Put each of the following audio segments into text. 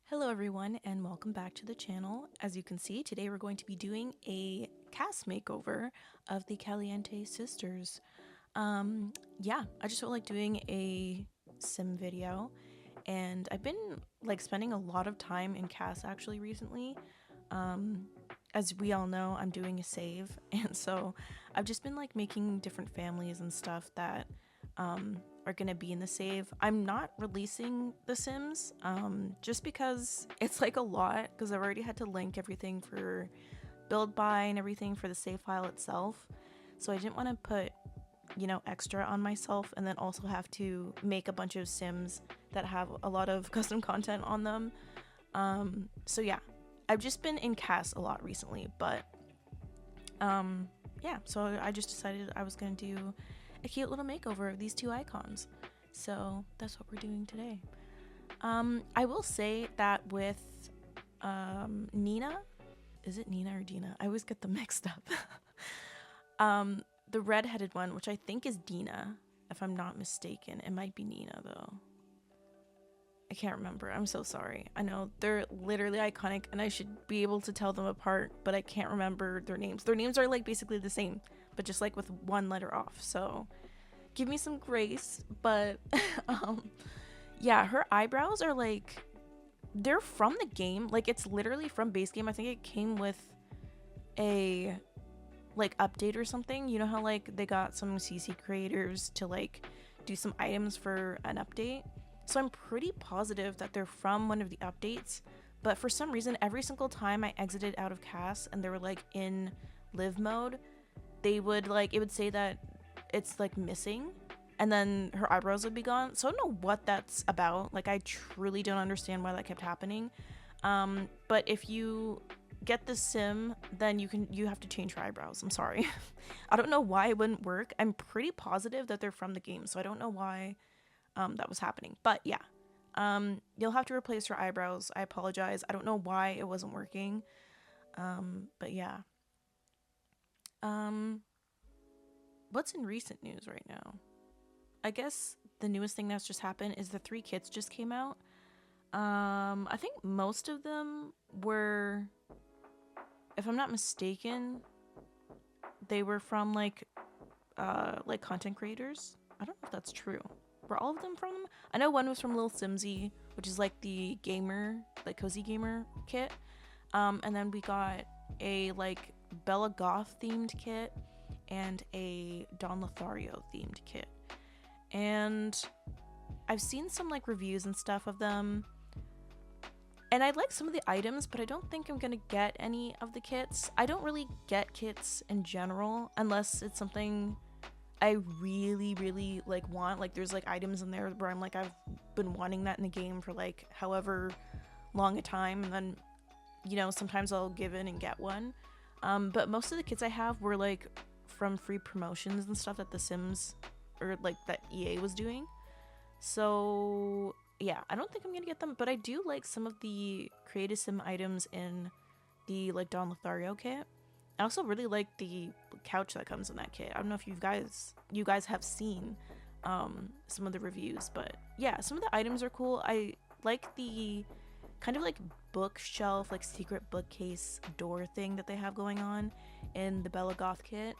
Hello everyone and welcome back to the channel. As you can see, today we're going to be doing a cast makeover of the Caliente sisters. Yeah, I just felt like doing a sim video, and I've been like spending a lot of time in cast actually recently. As we all know, I'm doing a save, and so I've just been like making different families and stuff that are gonna be in the save. I'm not releasing the Sims just because it's like a lot, because I've already had to link everything for build by and everything for the save file itself. So I didn't want to put, you know, extra on myself and then also have to make a bunch of Sims that have a lot of custom content on them. So yeah, I've just been in cast a lot recently, but yeah, so I just decided I was gonna do a cute little makeover of these two icons. So that's what we're doing today. I will say that with Nina, is it Nina or Dina? I always get them mixed up. The red-headed one, which I think is Dina, if I'm not mistaken. It might be Nina though. I can't remember. I'm so sorry. I know they're literally iconic and I should be able to tell them apart, but I can't remember their names. Their names are like basically the same, but just like with one letter off. So give me some grace. But yeah, her eyebrows are like, they're from the game. Like it's literally from base game. I think it came with a like update or something. You know how like they got some CC creators to like do some items for an update? So I'm pretty positive that they're from one of the updates, but for some reason every single time I exited out of cast and they were like in live mode, they would like, it would say that it's like missing and then her eyebrows would be gone. So I don't know what that's about. Like I truly don't understand why that kept happening. But if you get the sim, then you have to change her eyebrows. I'm sorry. I don't know why it wouldn't work. I'm pretty positive that they're from the game, so I don't know why that was happening. But yeah, you'll have to replace her eyebrows. I apologize. I don't know why it wasn't working. But yeah. What's in recent news right now? I guess the newest thing that's just happened is the 3 kits just came out. I think most of them were, if I'm not mistaken, they were from like content creators. I don't know if that's true. Were all of them from them? I know one was from Lil Simsy, which is like the gamer, like cozy gamer kit. And then we got a like Bella Goth themed kit and a Don Lothario themed kit. And I've seen some like reviews and stuff of them. And I like some of the items, but I don't think I'm gonna get any of the kits. I don't really get kits in general unless it's something I really like want. Like there's like items in there where I'm like, I've been wanting that in the game for like however long a time, and then, you know, sometimes I'll give in and get one. But most of the kits I have were like from free promotions and stuff that the Sims or like that EA was doing. So yeah, I don't think I'm gonna get them, but I do like some of the creative sim items in the like Don Lothario kit. I also really like the couch that comes in that kit. I don't know if you guys have seen some of the reviews, but yeah, some of the items are cool. I like the kind of like bookshelf, like secret bookcase door thing that they have going on in the Bella Goth kit.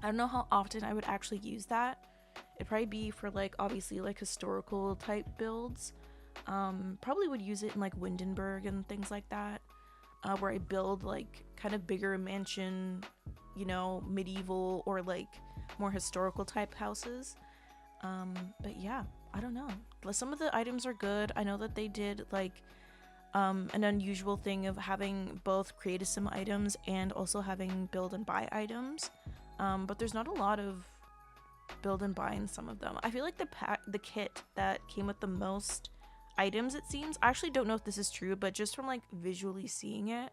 I don't know how often I would actually use that. It'd probably be for like obviously like historical type builds. Probably would use it in like Windenburg and things like that. Where I build like kind of bigger mansion, you know, medieval or like more historical type houses. But yeah, I don't know. Some of the items are good. I know that they did like an unusual thing of having both create a sim items and also having build and buy items. But there's not a lot of build and buy in some of them. I feel like the kit that came with the most items, it seems, I actually don't know if this is true, but just from like visually seeing it,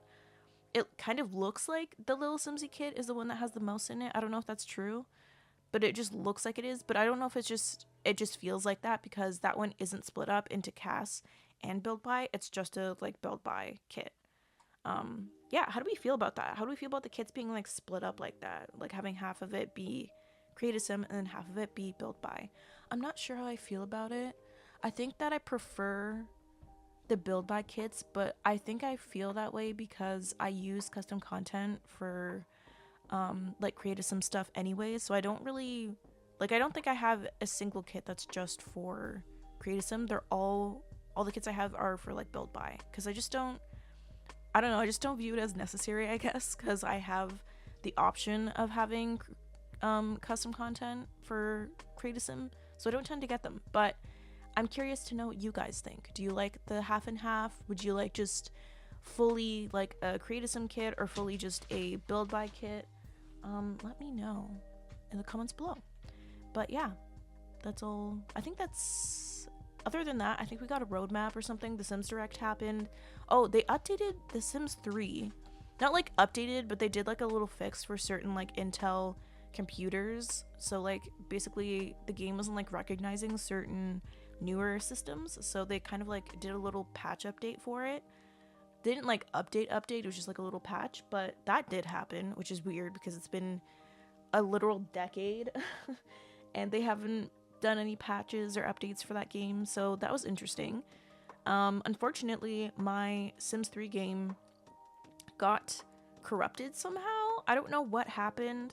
it kind of looks like the Little Simsy kit is the one that has the most in it. I don't know if that's true, but it just looks like it is. But I don't know if it just feels like that because that one isn't split up into cast and build by. It's just a like build by kit. Yeah, how do we feel about that? How do we feel about the kits being like split up like that, like having half of it be create a sim and then half of it be built by? I'm not sure how I feel about it. I think that I prefer the build by kits, but I think I feel that way because I use custom content for like creative some stuff anyways, so I don't really like, I don't think I have a single kit that's just for creative sim. They're all the kits I have are for like build by, because I don't know, I just don't view it as necessary, I guess, because I have the option of having custom content for creative sim, so I don't tend to get them. But I'm curious to know what you guys think. Do you like the half and half? Would you like just fully like a creative sim kit, or fully just a build by kit? Let me know in the comments below. But yeah, that's all. I think that's, other than that, I think we got a roadmap or something. The Sims Direct happened. Oh, they updated The Sims 3. Not like updated, but they did like a little fix for certain like Intel computers. So like basically the game wasn't like recognizing certain newer systems, so they kind of like did a little patch update for it. They didn't like update, it was just like a little patch, but that did happen, which is weird because it's been a literal decade and they haven't done any patches or updates for that game, so that was interesting. Unfortunately, my Sims 3 game got corrupted somehow. I don't know what happened.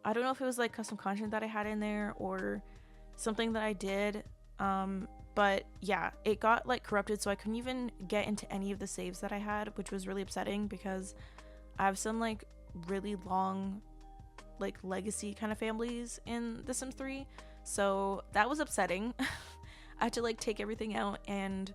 I don't know if it was like custom content that I had in there or something that I did. But yeah, it got like corrupted, so I couldn't even get into any of the saves that I had, which was really upsetting because I have some like really long like legacy kind of families in The Sims 3, so that was upsetting. I had to like take everything out and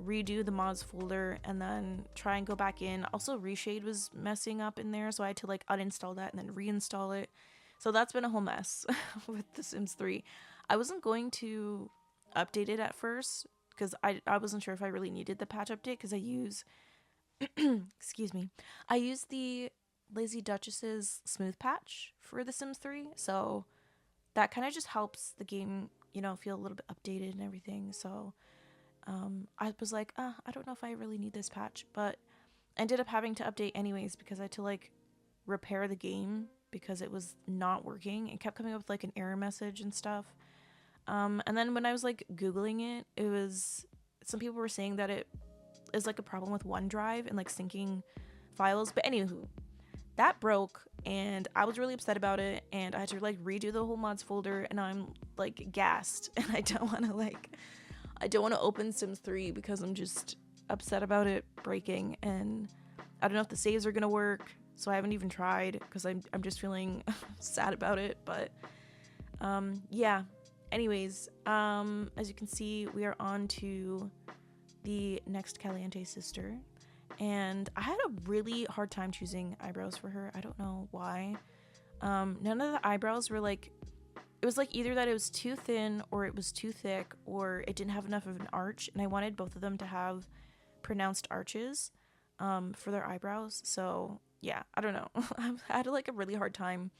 redo the mods folder and then try and go back in. Also, RESHADE was messing up in there, so I had to like uninstall that and then reinstall it. So that's been a whole mess with The Sims 3. I wasn't going to update it at first because I wasn't sure if I really needed the patch update, because I use excuse me, I use the Lazy Duchess's smooth patch for The Sims 3, so that kind of just helps the game, you know, feel a little bit updated and everything. So I was like, I don't know if I really need this patch, but I ended up having to update anyways because I had to like repair the game because it was not working. It kept coming up with like an error message and stuff. And then when I was like Googling it, it was, some people were saying that it is like a problem with OneDrive and like syncing files. But anywho, that broke and I was really upset about it, and I had to like redo the whole mods folder, and I'm like gassed and I don't want to open Sims 3 because I'm just upset about it breaking, and I don't know if the saves are gonna work, so I haven't even tried because I'm just feeling sad about it. But yeah, anyways, as you can see, we are on to the next Caliente sister, and I had a really hard time choosing eyebrows for her. I don't know why. None of the eyebrows were like, it was like either that it was too thin or it was too thick or it didn't have enough of an arch, and I wanted both of them to have pronounced arches for their eyebrows. So yeah, I don't know. I had like a really hard time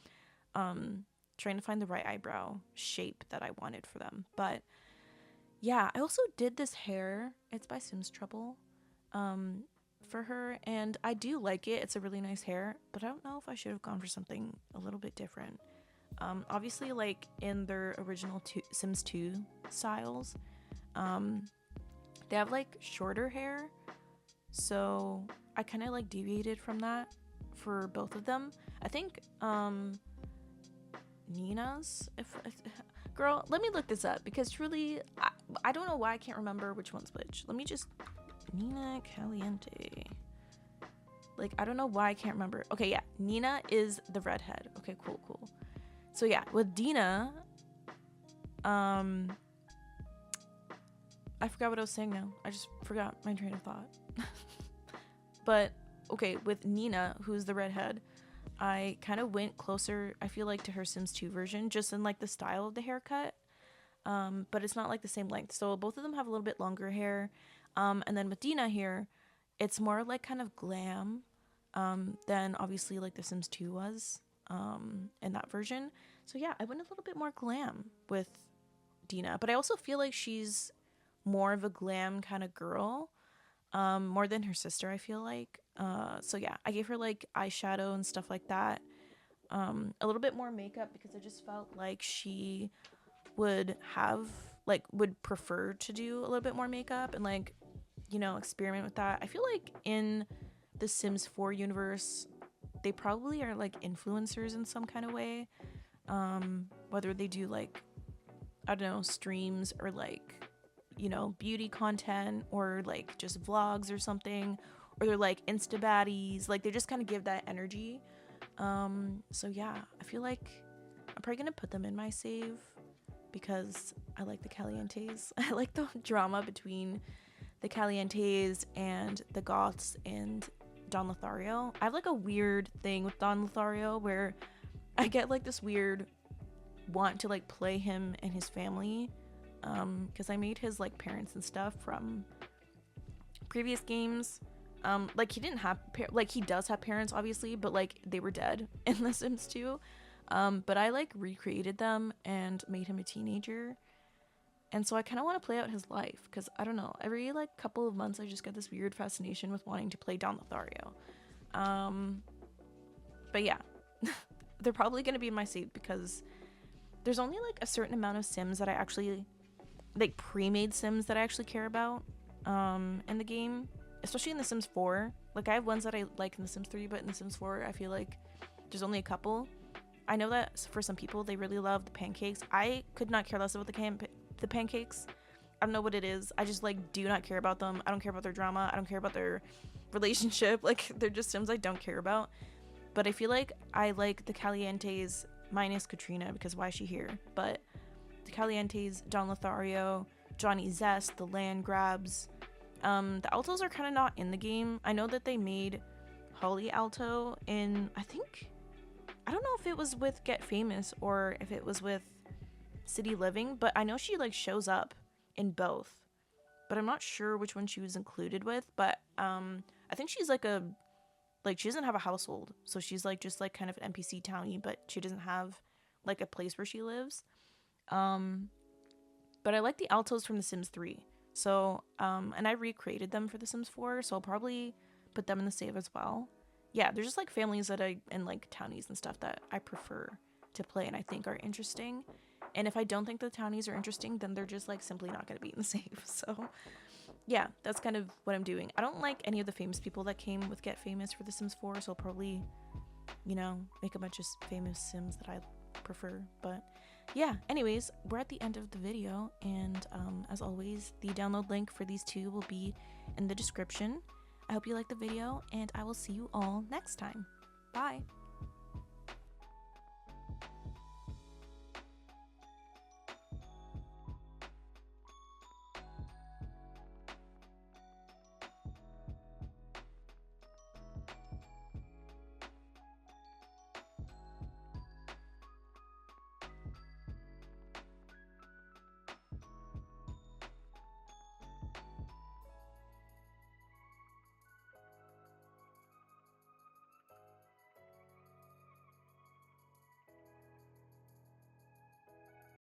trying to find the right eyebrow shape that I wanted for them. But yeah, I also did this hair. It's by Sims Trouble for her, and I do like it. It's a really nice hair, but I don't know if I should have gone for something a little bit different. Obviously, like in their original Sims 2 styles, they have like shorter hair, so I kind of like deviated from that for both of them. I think Nina's, if girl, let me look this up because truly I don't know why I can't remember which one's which. Let me just, Nina Caliente, like I don't know why I can't remember. Okay, yeah, Nina is the redhead. Okay, cool. So yeah, with Dina, I forgot what I was saying now. I just forgot my train of thought. But okay, with Nina, who's the redhead, I kind of went closer, I feel like, to her Sims 2 version, just in like the style of the haircut. But it's not like the same length. So both of them have a little bit longer hair. And then with Dina here, it's more like kind of glam than obviously like the Sims 2 was in that version. So yeah, I went a little bit more glam with Dina, but I also feel like she's more of a glam kind of girl, more than her sister, I feel like. So yeah, I gave her like eyeshadow and stuff like that, a little bit more makeup because I just felt like she would prefer to do a little bit more makeup and like you know, experiment with that. I feel like in the Sims 4 universe, they probably are like influencers in some kind of way. Whether they do like, I don't know, streams or like, you know, beauty content or like just vlogs or something, or they're like insta baddies, like they just kind of give that energy. So yeah, I feel like I'm probably gonna put them in my save because I like the Calientes. I like the drama between the Calientes and the Goths and Don Lothario. I have like a weird thing with Don Lothario where I get like this weird want to like play him and his family, because I made his like parents and stuff from previous games. Like he didn't have like he does have parents obviously, but like they were dead in The Sims 2. But I like recreated them and made him a teenager, and so I kind of want to play out his life because I don't know, every like couple of months I just get this weird fascination with wanting to play Don Lothario. But yeah, they're probably gonna be in my save because there's only like a certain amount of Sims that I actually like, pre-made Sims that I actually care about in the game, especially in The Sims 4. Like I have ones that I like in The Sims 3, but in The Sims 4 I feel like there's only a couple. I know that for some people they really love the pancakes. I could not care less about the pancakes. I don't know what it is. I just like do not care about them. I don't care about their drama. I don't care about their relationship. Like they're just Sims I don't care about. But I feel like I like the Calientes minus Katrina because why is she here? But the Calientes, Don Lothario, Johnny Zest, the land grabs. The altos are kind of not in the game. I know that they made Holly Alto in, I don't know if it was with Get Famous or if it was with City Living, but I know she like shows up in both. But I'm not sure which one she was included with, but I think she's like she doesn't have a household, so she's like just like kind of an NPC townie, but she doesn't have like a place where she lives. But I like the altos from The Sims 3, so and I recreated them for The Sims 4, so I'll probably put them in the save as well. Yeah, they're just like families that and like townies and stuff that I prefer to play and I think are interesting. And if I don't think the townies are interesting, then they're just like simply not going to be in the save. So yeah, that's kind of what I'm doing. I don't like any of the famous people that came with Get Famous for The Sims 4, so I'll probably, you know, make a bunch of famous Sims that I prefer. But yeah, anyways, we're at the end of the video, and as always, the download link for these two will be in the description. I hope you liked the video, and I will see you all next time. Bye!